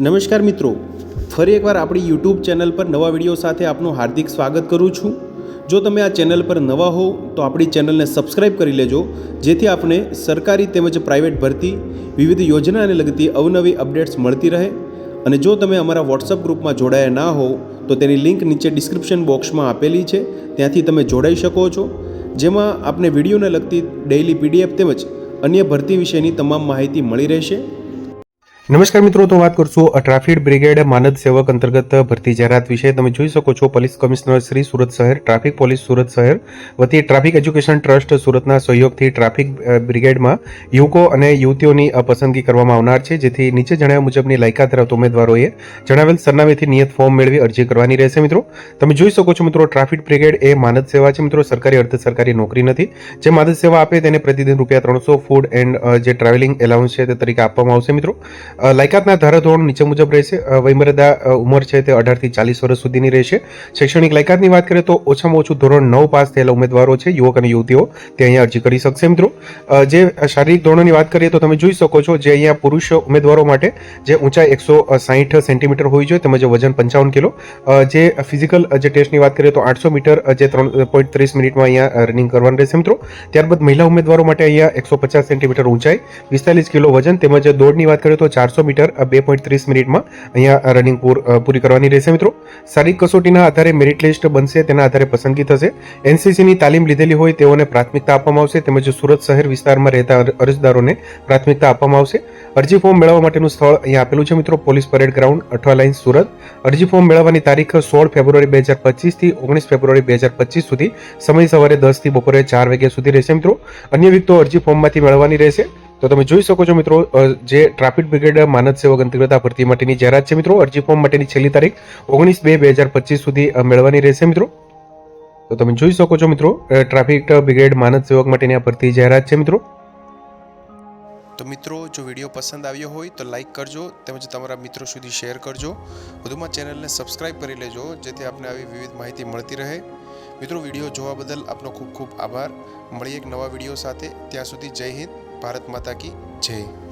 નમસ્કાર મિત્રો, ફરી એકવાર આપણી યુટ્યુબ ચેનલ પર નવા વિડીયો સાથે આપનું હાર્દિક સ્વાગત કરું છું। જો તમે આ ચેનલ પર નવા હો તો આપણી ચેનલને સબસ્ક્રાઇબ કરી લેજો, જેથી આપને સરકારી તેમજ પ્રાઇવેટ ભરતી વિવિધ યોજનાને લગતી અવનવી અપડેટ્સ મળતી રહે। અને જો તમે અમારા વોટ્સઅપ ગ્રુપમાં જોડાયા ના હો તો તેની લિંક નીચે ડિસ્ક્રિપ્શન બોક્સમાં આપેલી છે, ત્યાંથી તમે જોડાઈ શકો છો, જેમાં આપને વિડીયોને લગતી ડેઇલી પીડીએફ તેમજ અન્ય ભરતી વિશેની તમામ માહિતી મળી રહેશે। નમસ્કાર મિત્રો, તો વાત કરશું ટ્રાફિક બ્રિગેડ માનદ સેવક અંતર્ગત ભરતી જાહેરાત વિશે। તમે જોઈ શકો છો, પોલીસ કમિશનર શ્રી સુરત શહેર, ટ્રાફિક પોલીસ સુરત શહેર વતી ટ્રાફિક એજ્યુકેશન ટ્રસ્ટ સુરતના સહયોગથી ટ્રાફિક બ્રિગેડમાં યુવકો અને યુવતીઓની પસંદગી કરવામાં આવનાર છે, જેથી નીચે જણાવ્યા મુજબની લાયકાત ધરાવતા ઉમેદવારોએ જણાવેલ સરનામેથી નિયત ફોર્મ મેળવી અરજી કરવાની રહેશે। મિત્રો તમે જોઈ શકો છો, મિત્રો ટ્રાફિક બ્રિગેડ એ માનદ સેવા છે। મિત્રો સરકારી અર્ધ સરકારી નોકરી નથી। જે માનદ સેવા આપે તેને પ્રતિદિન ₹300 ફૂડ એન્ડ જે ટ્રાવેલિંગ એલાઉન્સ છે તે તરીકે આપવામાં આવશે। મિત્રો લાયકાતના ધારાધોરણ નીચે મુજબ રહેશે। વયમર્યાદા ઉંમર છે તે 18 થી 40 વર્ષ સુધીની રહેશે। શૈક્ષણિક લાયકાતની વાત કરીએ તો ઓછામાં ઓછું ધોરણ 9 પાસ થયેલા ઉમેદવારો છે, યુવક અને યુવતીઓ તે અહીંયા અરજી કરી શકશે। મિત્રો જે શારીરિક ધોરણોની વાત કરીએ તો તમે જોઈ શકો છો, જે અહીંયા પુરુષ ઉમેદવારો માટે જે ઊંચાઈ 160 સેન્ટીમીટર હોવી જોઈએ તેમજ વજન 55 કિલો। જે ફિઝિકલ જે ટેસ્ટની વાત કરીએ તો 800 મીટર જે 3.30 મિનિટમાં અહીંયા રનિંગ કરવાનું રહેશે। મિત્રો ત્યારબાદ મહિલા ઉમેદવારો માટે અહીંયા 150 સેન્ટીમીટર ઊંચાઈ, 45 કિલો વજન તેમજ દોડની વાત કરીએ તો 400 મીટર 2.30 મિનિટમાં અહીંયા રનિંગ પૂરી કરવાની રહેશે। મિત્રો શારીરિક કસોટીના આધારે મેરિટ લિસ્ટ બનશે, તેના આધારે પસંદગી થશે। એનસીસીની તાલીમ લીધેલી હોય તેઓને પ્રાથમિકતા આપવામાં આવશે, તેમજ સુરત શહેર વિસ્તારમાં રહેતા અરજદારોને પ્રાથમિકતા આપવામાં આવશે। અરજી ફોર્મ મેળવવા માટેનું સ્થળ અહીંયા આપેલું છે। મિત્રો police parade ground, Athwa line, Surat. અરજી ફોર્મ મેળવવાની તારીખ 16 ફેબ્રુઆરી 2025 થી 19 ફેબ્રુઆરી 2025 સુધી, સમય સવારે 10 થી બપોરે 4 વાગ્યા સુધી રહેશે। મિત્રો અન્ય વિગતો અરજી ફોર્મમાંથી મેળવવાની રહેશે। તો તમે જોઈ શકો છો મિત્રો, જે ટ્રાફિક બ્રિગેડ માનદ સેવક અંતર્ગત આ ભરતી માટેની જાહેરાત છે। મિત્રો અરજી ફોર્મ માટેની છેલ્લી તારીખ 19/2/2025 સુધી મેળવવાની રહેશે। મિત્રો તો તમે જોઈ શકો છો, મિત્રો ટ્રાફિક બ્રિગેડ માનદ સેવક માટેની આ ભરતી જાહેરાત છે। મિત્રો તો મિત્રો, જો વિડીયો પસંદ આવ્યો હોય તો લાઇક કરજો તેમજ તમારા મિત્રો સુધી શેર કરજો। વધુમાં ચેનલને સબસ્ક્રાઇબ કરી લેજો, જેથી આપને આવી વિવિધ માહિતી મળતી રહે। મિત્રો વિડીયો જોવા બદલ આપનો ખૂબ ખૂબ આભાર। મળીએ એક નવા વિડીયો સાથે, ત્યાં સુધી જય હિન્દ, ભારત માતા કી જય।